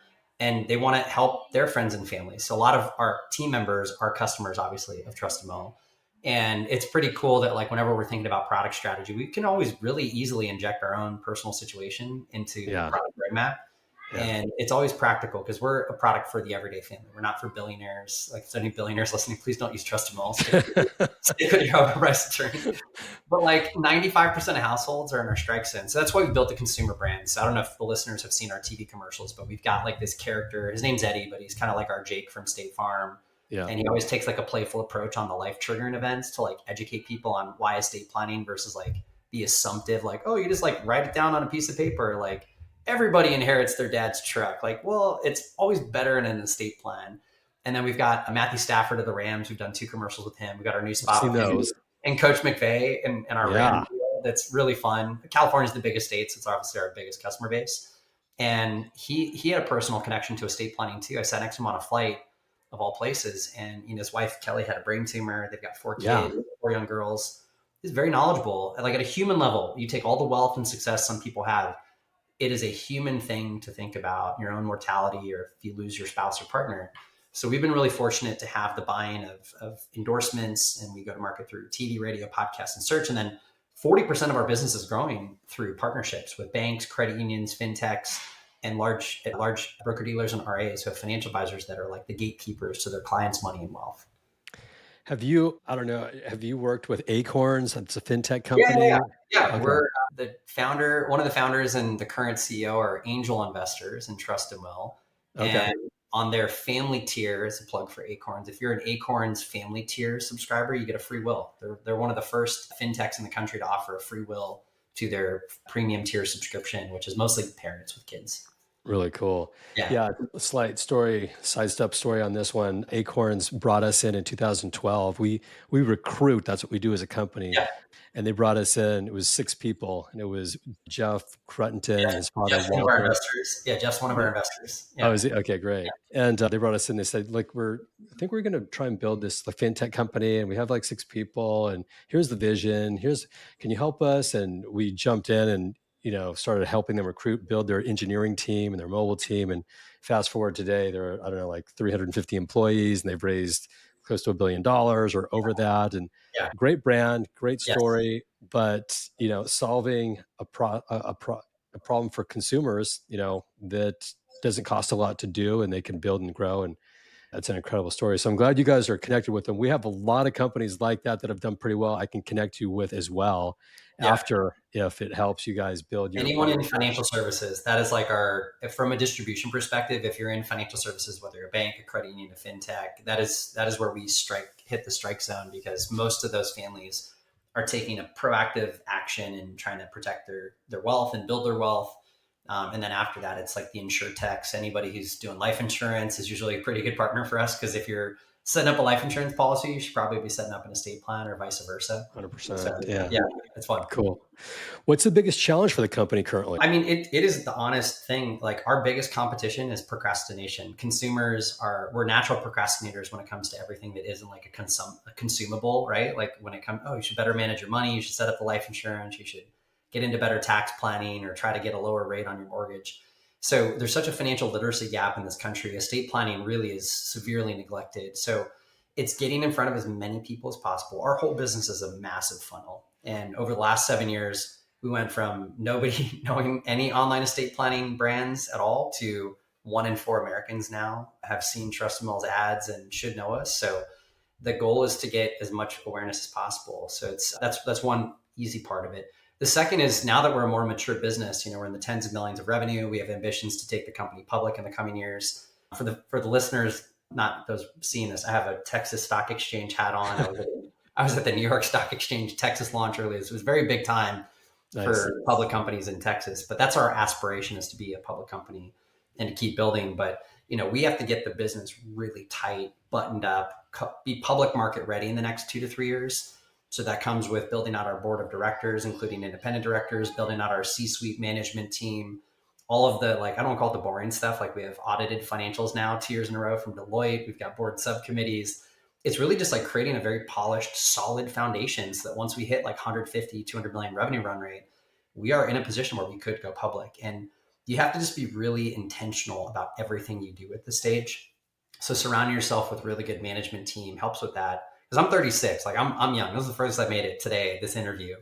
and they want to help their friends and family. So a lot of our team members are customers, obviously, of Trust Mo. And it's pretty cool that like whenever we're thinking about product strategy, we can always really easily inject our own personal situation into the
yeah,
product roadmap.
yeah.
And it's always practical because we're a product for the everyday family. We're not for billionaires. Like if there's any billionaires listening, please don't use Trust Mo. Stick with your overpriced attorney. But like 95% of households are in our strike zone. So that's why we built the consumer brand. So I don't know if the listeners have seen our TV commercials, but we've got like this character. His name's Eddie, but he's kind of like our Jake from State Farm.
Yeah.
And he always takes like a playful approach on the life triggering events to like educate people on why estate planning versus like the assumptive, like, oh, you just like write it down on a piece of paper. Like everybody inherits their dad's truck. Like, well, it's always better in an estate plan. And then we've got Matthew Stafford of the Rams. We've done 2 commercials with him. We got our new
I've
spot
seen
with him
those.
and Coach McVay and our
Yeah.
Rams deal. That's really fun. California's the biggest state, so it's obviously our biggest customer base. And he had a personal connection to estate planning too. I sat next to him on a flight of all places, and his wife Kelly had a brain tumor. They've got 4
Yeah.
kids, 4 young girls. He's very knowledgeable. Like at a human level, you take all the wealth and success some people have. It is a human thing to think about your own mortality or if you lose your spouse or partner. So we've been really fortunate to have the buy-in of endorsements, and we go to market through TV, radio, podcast, and search. And then 40% of our business is growing through partnerships with banks, credit unions, fintechs, and large broker dealers and RAs who have financial advisors that are like the gatekeepers to their clients' money and wealth.
I don't know, have you worked with Acorns? It's a fintech
Yeah, yeah,
company.
yeah.
Okay.
We're one of the founders and the current CEO are angel investors in Trust and Will.
Okay.
And on their family tier, as a plug for Acorns, if you're an Acorns family tier subscriber, you get a free will. They're one of the first fintechs in the country to offer a free will to their premium tier subscription, which is mostly parents with kids.
Really cool.
Yeah.
Yeah, a slight story, sidestep story on this one. Acorns brought us in 2012. We recruit, that's what we do as a company.
Yeah.
And they brought us in, it was 6 people, and it was Jeff Cruttenton,
Yeah.
his father
Jeff's one of our
Walter.
investors. Yeah, Jeff's one of our investors.
Oh,
Yeah.
is it? Okay, great. And they brought us in. They said, like, I think we're going to try and build this like fintech company, and we have like 6 people, and here's the vision. Can you help us? And we jumped in and started helping them build their engineering team and their mobile team. And fast forward today, there are, I don't know, like 350 employees, and they've raised close to $1 billion or over that. And
Yeah.
great brand, great
Yes.
story, but solving a problem for consumers, that doesn't cost a lot to do, and they can build and grow. And that's an incredible story. So I'm glad you guys are connected with them. We have a lot of companies like that have done pretty well. I can connect you with as well
Yeah.
after, if it helps you guys build your
Anyone in financial services, that is like from a distribution perspective, if you're in financial services, whether you're a bank, a credit union, a fintech, that is where we hit the strike zone, because most of those families are taking a proactive action and trying to protect their wealth and build their wealth. And then after that, it's like the insurtechs. Anybody who's doing life insurance is usually a pretty good partner for us, because if you're setting up a life insurance policy, you should probably be setting up an estate plan or vice versa.
100%.
So,
Yeah.
yeah, it's fun.
Cool. What's the biggest challenge for the company currently?
I mean, it is the honest thing. Like our biggest competition is procrastination. We're natural procrastinators when it comes to everything that isn't like a consumable, right? Like when it comes, oh, you should better manage your money. You should set up the life insurance. You should get into better tax planning or try to get a lower rate on your mortgage. So there's such a financial literacy gap in this country. Estate planning really is severely neglected. So it's getting in front of as many people as possible. Our whole business is a massive funnel. And over the last 7 years, We went from nobody knowing any online estate planning brands at all to 1 in 4 Americans now have seen Trust Mills ads and should know us. So the goal is to get as much awareness as possible. So that's one easy part of it. The second is, now that we're a more mature business, we're in the tens of millions of revenue. We have ambitions to take the company public in the coming years. For the listeners, not those seeing this, I have a Texas Stock Exchange hat on. I was at the New York Stock Exchange Texas launch earlier. It was a very big time
Nice.
for public companies in Texas, but that's our aspiration, is to be a public company and to keep building. But we have to get the business really tight, buttoned up, be public market ready in the next 2 to 3 years. So that comes with building out our board of directors, including independent directors, building out our C-suite management team, all of the, I don't call it the boring stuff. Like, we have audited financials now 2 years in a row from Deloitte. We've got board subcommittees. It's really just like creating a very polished, solid foundation so that once we hit 150, 200 million revenue run rate, we are in a position where we could go public. And you have to just be really intentional about everything you do at this stage. So surrounding yourself with a really good management team helps with that. Because I'm 36, I'm young. This is the first I made it today, this interview.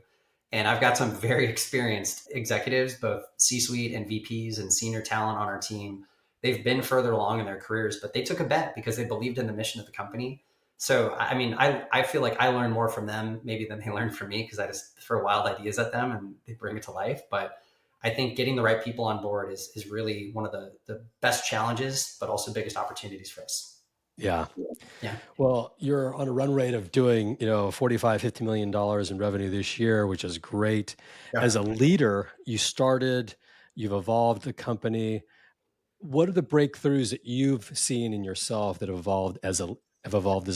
And I've got some very experienced executives, both C-suite and VPs and senior talent on our team. They've been further along in their careers, but they took a bet because they believed in the mission of the company. So, I feel like I learn more from them maybe than they learn from me, because I just throw wild ideas at them and they bring it to life. But I think getting the right people on board is really one of the best challenges, but also biggest opportunities for us.
Yeah.
Yeah.
Well, you're on a run rate of doing, $45-50 million in revenue this year, which is great.
Yeah.
As a leader, you've evolved the company. What are the breakthroughs that you've seen in yourself that have evolved as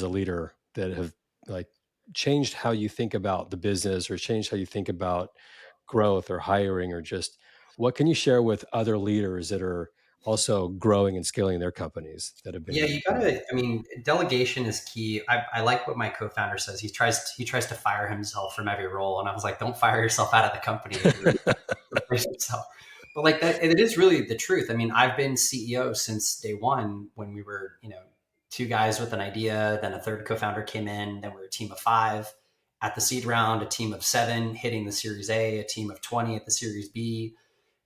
a leader, that have changed how you think about the business, or changed how you think about growth or hiring, or just what can you share with other leaders that are also growing and scaling their companies that have
Yeah,
been,
you gotta. Delegation is key. I like what my co-founder says. He tries to fire himself from every role, and I was like, don't fire yourself out of the company. Replace yourself. But that, it is really the truth. I've been CEO since day one, when we were, two guys with an idea. Then a third co-founder came in. Then we were a team of 5 at the seed round, a team of 7 hitting the Series A, a team of 20 at the Series B.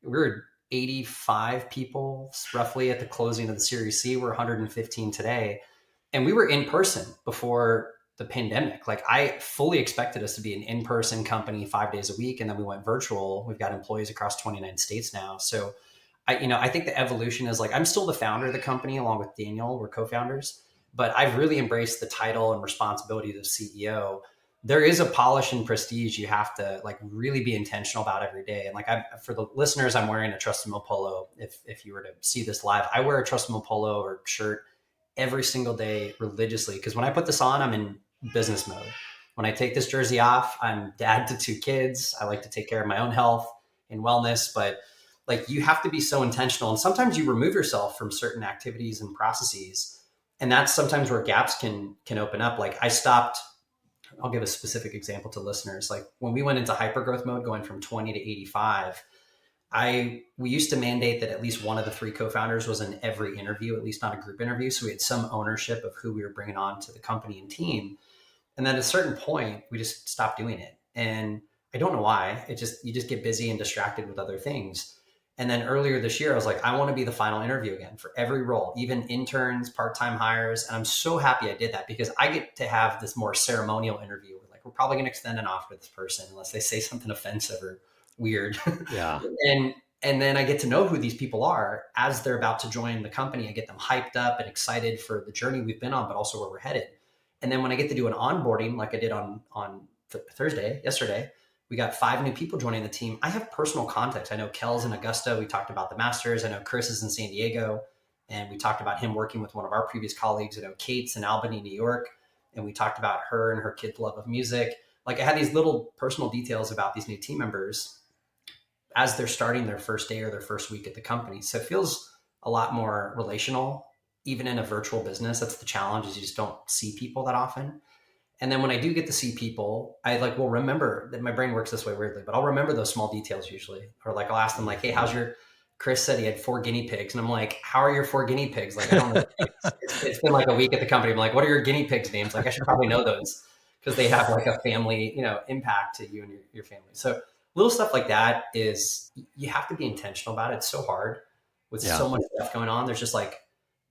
We were 85 people roughly at the closing of the Series C. We're 115 today. And we were in person before the pandemic. I fully expected us to be an in-person company 5 days a week. And then we went virtual. We've got employees across 29 states now. So I think the evolution is, I'm still the founder of the company along with Daniel. We're co-founders, but I've really embraced the title and responsibilities of CEO. There is a polish and prestige you have to really be intentional about every day. And for the listeners, I'm wearing a Trust Mill polo. If you were to see this live, I wear a Trust Mill polo or shirt every single day religiously, because when I put this on, I'm in business mode. When I take this jersey off, I'm dad to 2 kids. I like to take care of my own health and wellness, but you have to be so intentional. And sometimes you remove yourself from certain activities and processes, and that's sometimes where gaps can open up. I'll give a specific example to listeners. When we went into hypergrowth mode, going from 20 to 85, we used to mandate that at least one of the 3 co-founders was in every interview, at least not a group interview. So we had some ownership of who we were bringing on to the company and team. And then at a certain point, we just stopped doing it. And I don't know why. You just get busy and distracted with other things. And then earlier this year, I was like, I want to be the final interview again for every role, even interns, part-time hires. And I'm so happy I did that, because I get to have this more ceremonial interview where we're probably going to extend an offer to this person unless they say something offensive or weird.
yeah.
And then I get to know who these people are as they're about to join the company. I get them hyped up and excited for the journey we've been on, but also where we're headed. And then when I get to do an onboarding, like I did on yesterday, we got 5 new people joining the team. I have personal context. I know Kel's in Augusta. We talked about the Masters. I know Chris is in San Diego, and we talked about him working with one of our previous colleagues. I know Kate's in Albany, New York, and we talked about her and her kids' love of music. I had these little personal details about these new team members as they're starting their first day or their first week at the company. So it feels a lot more relational, even in a virtual business. That's the challenge, is you just don't see people that often. And then when I do get to see people, I will remember that. My brain works this way weirdly, but I'll remember those small details usually. Or I'll ask them hey, Chris said he had 4 guinea pigs. And I'm like, how are your 4 guinea pigs? I don't know. It's been a week at the company. I'm like, what are your guinea pigs' names? I should probably know those, because they have a family, impact to you and your family. So little stuff like that is you have to be intentional about it. It's so hard with
Yeah.
so much stuff going on. There's just like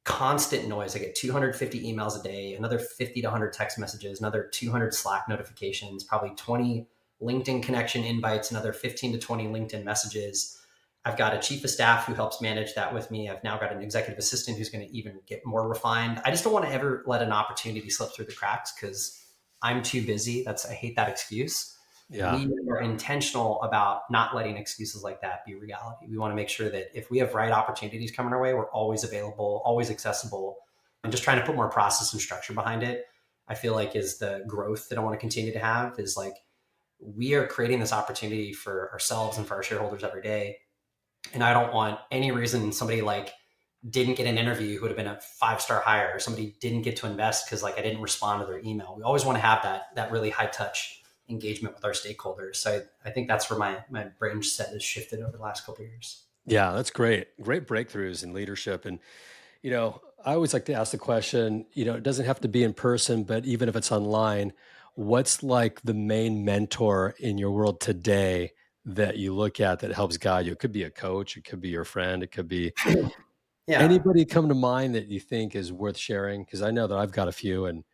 constant noise. I get 250 emails a day, another 50 to 100 text messages, another 200 Slack notifications, probably 20 LinkedIn connection invites, another 15 to 20 LinkedIn messages. I've got a chief of staff who helps manage that with me. I've now got an executive assistant who's going to even get more refined. I just don't want to ever let an opportunity slip through the cracks because I'm too busy. I hate that excuse.
Yeah.
We are intentional about not letting excuses like that be reality. We want to make sure that if we have right opportunities coming our way, we're always available, always accessible, and just trying to put more process and structure behind it. I feel like is the growth that I want to continue to have is like we are creating this opportunity for ourselves and for our shareholders every day. And I don't want any reason somebody like didn't get an interview who would have been a 5-star hire, or somebody didn't get to invest because like I didn't respond to their email. We always want to have that really high touch engagement with our stakeholders. So I think that's where my brain set has shifted over the last couple of years.
Yeah, that's great. Great breakthroughs in leadership. And, I always like to ask the question, it doesn't have to be in person, but even if it's online, what's like the main mentor in your world today that you look at that helps guide you? It could be a coach, it could be your friend, it could be
Yeah.
anybody come to mind that you think is worth sharing. Because I know that I've got a few and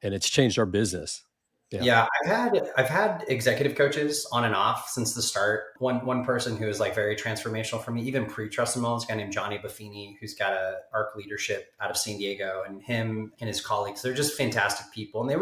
it's changed our business. Yeah.
Yeah, I've had executive coaches on and off since the start. One person who is like very transformational for me, even pre-Trust and Wellness, a guy named Johnny Buffini, who's got a ARC leadership out of San Diego, and him and his colleagues, they're just fantastic people. And they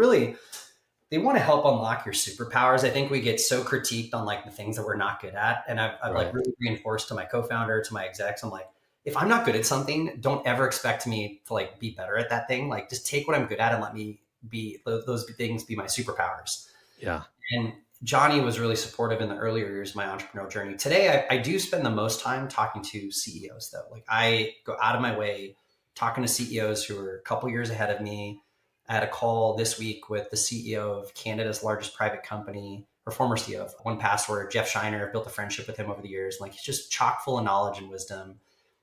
want to help unlock your superpowers. I think we get so critiqued on like the things that we're not good at. And I've like
Right.
really reinforced to my co-founder, to my execs, I'm like, if I'm not good at something, don't ever expect me to like be better at that thing. Like just take what I'm good at and let me be those things be my superpowers.
Yeah.
And Johnny was really supportive in the earlier years of my entrepreneurial journey. Today, I do spend the most time talking to CEOs, though. Like I go out of my way talking to CEOs who are a couple years ahead of me. I had a call this week with the CEO of Canada's largest private company, or former CEO of 1Password, Jeff Shiner. I've built a friendship with him over the years. Like he's just chock full of knowledge and wisdom.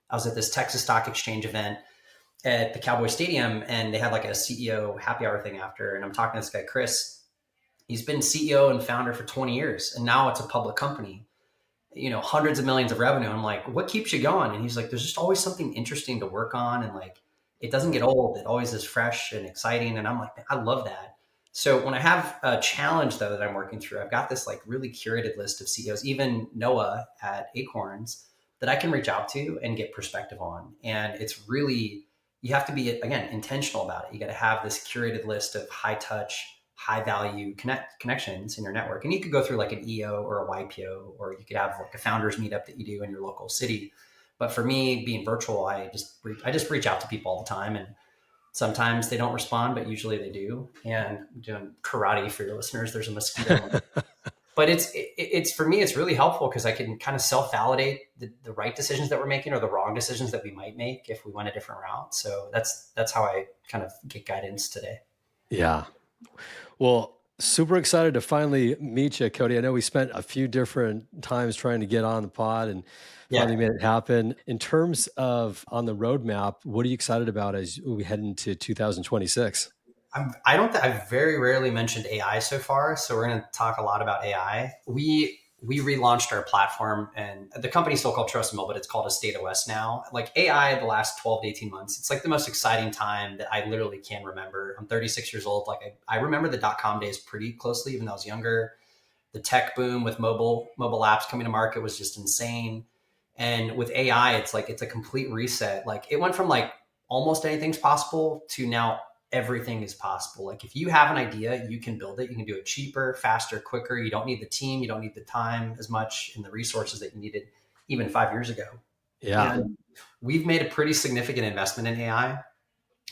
I was at this Texas Stock Exchange event at the Cowboy Stadium, and they had like a CEO happy hour thing after. And I'm talking to this guy, Chris. He's been CEO and founder for 20 years, and now it's a public company, hundreds of millions of revenue. I'm like, what keeps you going? And he's like, there's just always something interesting to work on. And like, it doesn't get old. It always is fresh and exciting. And I'm like, I love that. So when I have a challenge though, that I'm working through, I've got this like really curated list of CEOs, even Noah at Acorns, that I can reach out to and get perspective on. And it's really, you have to be, again, intentional about it. You got to have this curated list of high touch, high value connections in your network. And you could go through like an EO or a YPO, or you could have like a founders meetup that you do in your local city. But for me, being virtual, I just reach out to people all the time, and sometimes they don't respond, but usually they do. And I'm doing karate for your listeners. There's a mosquito. But it's for me, it's really helpful because I can kind of self validate the right decisions that we're making or the wrong decisions that we might make if we went a different route. So that's how I kind of get guidance today.
Yeah. Well, super excited to finally meet you, Cody. I know we spent a few different times trying to get on the pod and finally
Yeah.
made it happen. In terms of on the roadmap, what are you excited about as we head into 2026?
I don't. I've very rarely mentioned AI so far, so we're going to talk a lot about AI. We relaunched our platform, and the company's still called Trust Mill, but it's called EstateOS now. Like AI, the last 12 to 18 months, it's like the most exciting time that I literally can remember. I'm 36 years old. Like I remember the .com days pretty closely, even though I was younger. The tech boom with mobile apps coming to market was just insane. And with AI, it's like it's a complete reset. Like it went from like almost anything's possible to now everything is possible. Like if you have an idea, you can build it. You can do it cheaper, faster, quicker. You don't need the team. You don't need the time as much and the resources that you needed even 5 years ago.
Yeah.
And we've made a pretty significant investment in AI,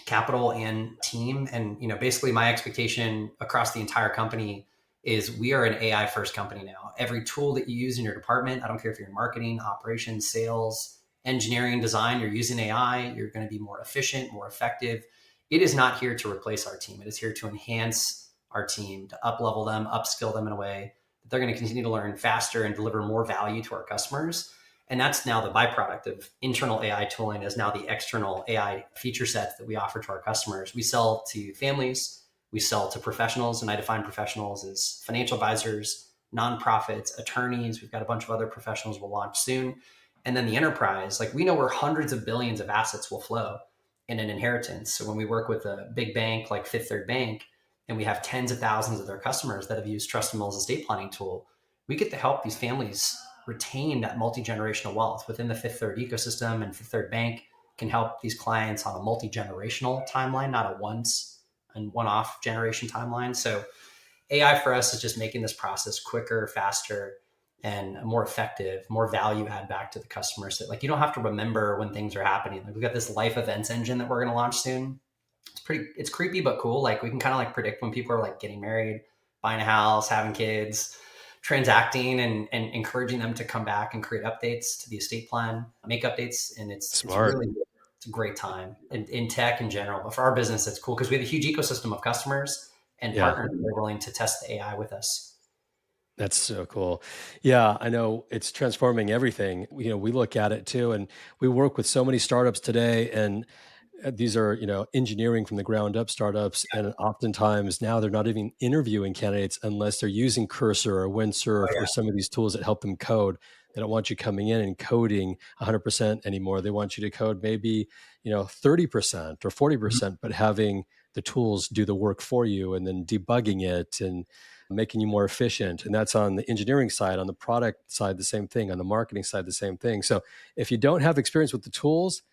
capital and team. And basically my expectation across the entire company is we are an AI first company now. Every tool that you use in your department, I don't care if you're in marketing, operations, sales, engineering, design, you're using AI, you're going to be more efficient, more effective. It is not here to replace our team. It is here to enhance our team, to up level them, upskill them in a way that they're going to continue to learn faster and deliver more value to our customers. And that's now the byproduct of internal AI tooling is now the external AI feature sets that we offer to our customers. We sell to families, we sell to professionals, and I define professionals as financial advisors, nonprofits, attorneys. We've got a bunch of other professionals we'll launch soon. And then the enterprise, like we know where hundreds of billions of assets will flow in an inheritance. So when we work with a big bank like Fifth Third Bank, and we have tens of thousands of their customers that have used Trust and Mill's estate planning tool, we get to help these families retain that multi-generational wealth within the Fifth Third ecosystem. And Fifth Third Bank can help these clients on a multi-generational timeline, not a once and one-off generation timeline. So AI for us is just making this process quicker, faster, and more effective, more value add back to the customers. So like you don't have to remember when things are happening. Like we've got this life events engine that we're going to launch soon. It's creepy but cool. Like we can kind of like predict when people are like getting married, buying a house, having kids, transacting, and encouraging them to come back and create updates to the estate plan, make updates. And it's
Smart.
really, it's a great time in tech in general. But for our business, it's cool because we have a huge ecosystem of customers and
Yeah.
partners that are willing to test the AI with us.
That's so cool. Yeah, I know it's transforming everything. We look at it too, and we work with so many startups today, and these are, engineering from the ground up startups. And oftentimes now they're not even interviewing candidates unless they're using Cursor or
Oh
Windsurf or
yeah.
some of these tools that help them code. They don't want you coming in and coding 100% anymore. They want you to code maybe, 30% or
Mhm.
40%, but having the tools do the work for you and then debugging it and making you more efficient. And that's on the engineering side. On the product side, the same thing. On the marketing side, the same thing. So if you don't have experience with the tools,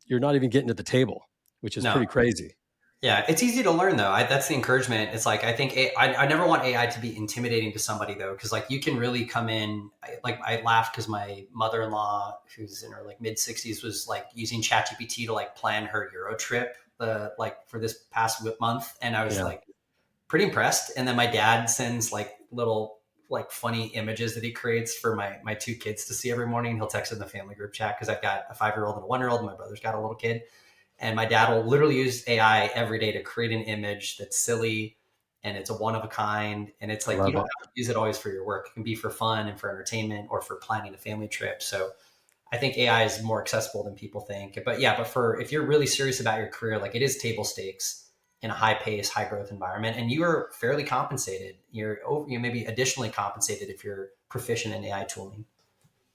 you're not even getting to the table, which is
No.
pretty crazy.
Yeah, it's easy to learn though. That's the encouragement. It's like I think I never want AI to be intimidating to somebody though, because like you can really come in. I laughed because my mother-in-law, who's in her like mid 60s, was like using ChatGPT to like plan her Euro trip, like for this past month, and I was
Yeah,
like pretty impressed. And then my dad sends like little like funny images that he creates for my two kids to see every morning. He'll text in the family group chat because I've got a 5-year-old and a 1-year-old, and my brother's got a little kid. And my dad will literally use AI every day to create an image that's silly and it's a one of a kind. And it's
I
like you
love
don't
it.
have to use it always for your work. It can be for fun and for entertainment or for planning a family trip. So I think AI is more accessible than people think. But yeah, but for if you're really serious about your career, like it is table stakes in a high pace, high growth environment, and you are fairly compensated. You maybe additionally compensated if you're proficient in AI tooling.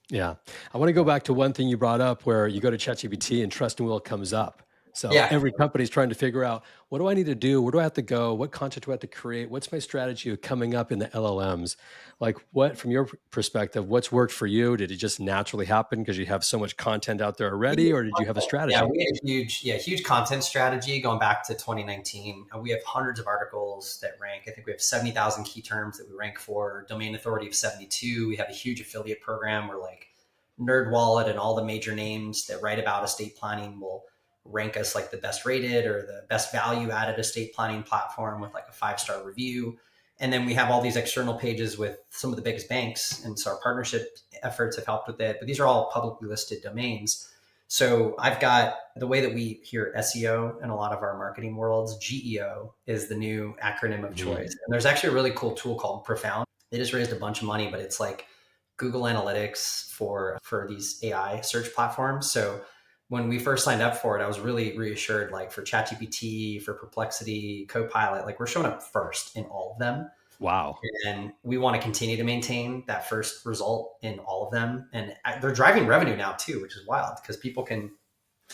Yeah. I want to go back to one thing you brought up where you go to ChatGPT and Trust and Will comes up. So
Yeah,
every company's trying to figure out, what do I need to do? Where do I have to go? What content do I have to create? What's my strategy of coming up in the LLMs? Like what, from your perspective, what's worked for you? Did it just naturally happen because you have so much content out there already, or did you have a
yeah,
strategy?
we had huge content strategy going back to 2019. We have hundreds of articles that rank. I think we have 70,000 key terms that we rank for, domain authority of 72. We have a huge affiliate program where like NerdWallet and all the major names that write about estate planning will rank us like the best rated or the best value added estate planning platform with like a 5-star review. And then we have all these external pages with some of the biggest banks. And so our partnership efforts have helped with it. But these are all publicly listed domains. So I've got the way that we hear SEO in a lot of our marketing worlds, GEO is the new acronym of
Mhm.
choice. And there's actually a really cool tool called Profound. They just raised a bunch of money, but it's like Google Analytics for these AI search platforms. So when we first signed up for it, I was really reassured, like for ChatGPT, for Perplexity, Copilot, like we're showing up first in all of them.
Wow.
And we want to continue to maintain that first result in all of them. And they're driving revenue now too, which is wild because people can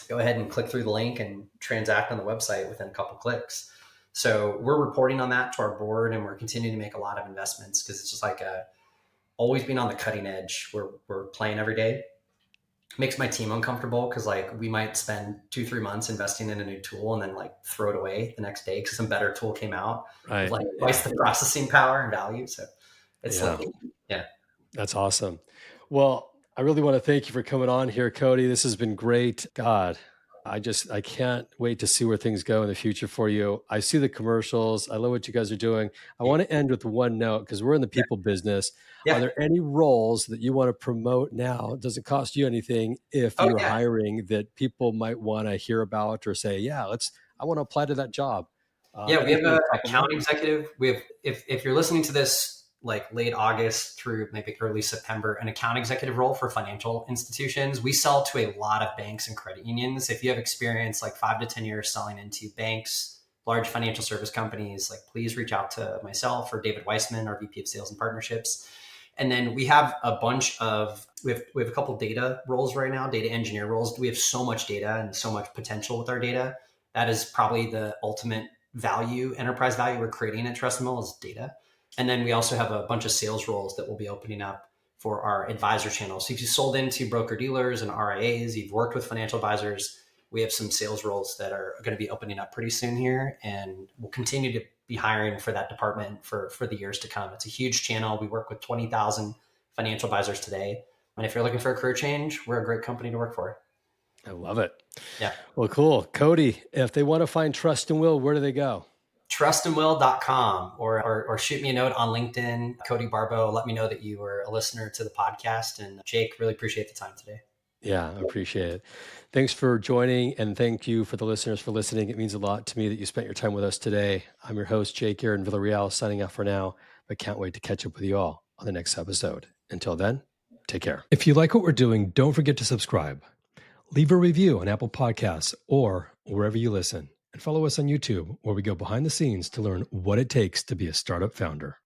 go ahead and click through the link and transact on the website within a couple clicks. So we're reporting on that to our board, and we're continuing to make a lot of investments because it's just like always being on the cutting edge. We're playing every day. Makes my team uncomfortable because like we might spend 2-3 months investing in a new tool and then like throw it away the next day because some better tool came out with
Right.
like
Yeah.
twice the processing power and value. So it's
Yeah.
like, yeah.
That's awesome. Well, I really want to thank you for coming on here, Cody. This has been great. God, I can't wait to see where things go in the future for you. I see the commercials. I love what you guys are doing. I want to end with one note because we're in the
Yeah.
people business. Are
Yeah.
there any roles that you want to promote now? It doesn't cost you anything if
Oh
you're
yeah.
hiring that people might want to hear about or say, yeah, I want to apply to that job.
Yeah, we have
Anything
a
that's top of
account
mind?
executive. We have if you're listening to this like late August through maybe early September, an account executive role for financial institutions. We sell to a lot of banks and credit unions. If you have experience like 5 to 10 years selling into banks, large financial service companies, like please reach out to myself or David Weissman, our VP of Sales and Partnerships. And then we have a bunch of, we have a couple data roles right now, data engineer roles. We have so much data and so much potential with our data. That is probably the ultimate value, enterprise value we're creating at Trust Mill is data. And then we also have a bunch of sales roles that will be opening up for our advisor channel. So if you sold into broker dealers and RIAs, you've worked with financial advisors, we have some sales roles that are going to be opening up pretty soon here. And we'll continue to be hiring for that department for the years to come. It's a huge channel. We work with 20,000 financial advisors today. And if you're looking for a career change, we're a great company to work for.
I love it.
Yeah.
Well, cool. Cody, if they want to find Trust and Will, where do they go?
trustandwill.com or shoot me a note on LinkedIn, Cody Barbo. Let me know that you were a listener to the podcast. And Jake, really appreciate the time today.
Yeah, I appreciate it. Thanks for joining, and thank you for the listeners for listening. It means a lot to me that you spent your time with us today. I'm your host, Jake here in Villarreal, signing off for now, but can't wait to catch up with you all on the next episode. Until then, take care. If you like what we're doing, don't forget to subscribe. Leave a review on Apple Podcasts or wherever you listen, and follow us on YouTube, where we go behind the scenes to learn what it takes to be a startup founder.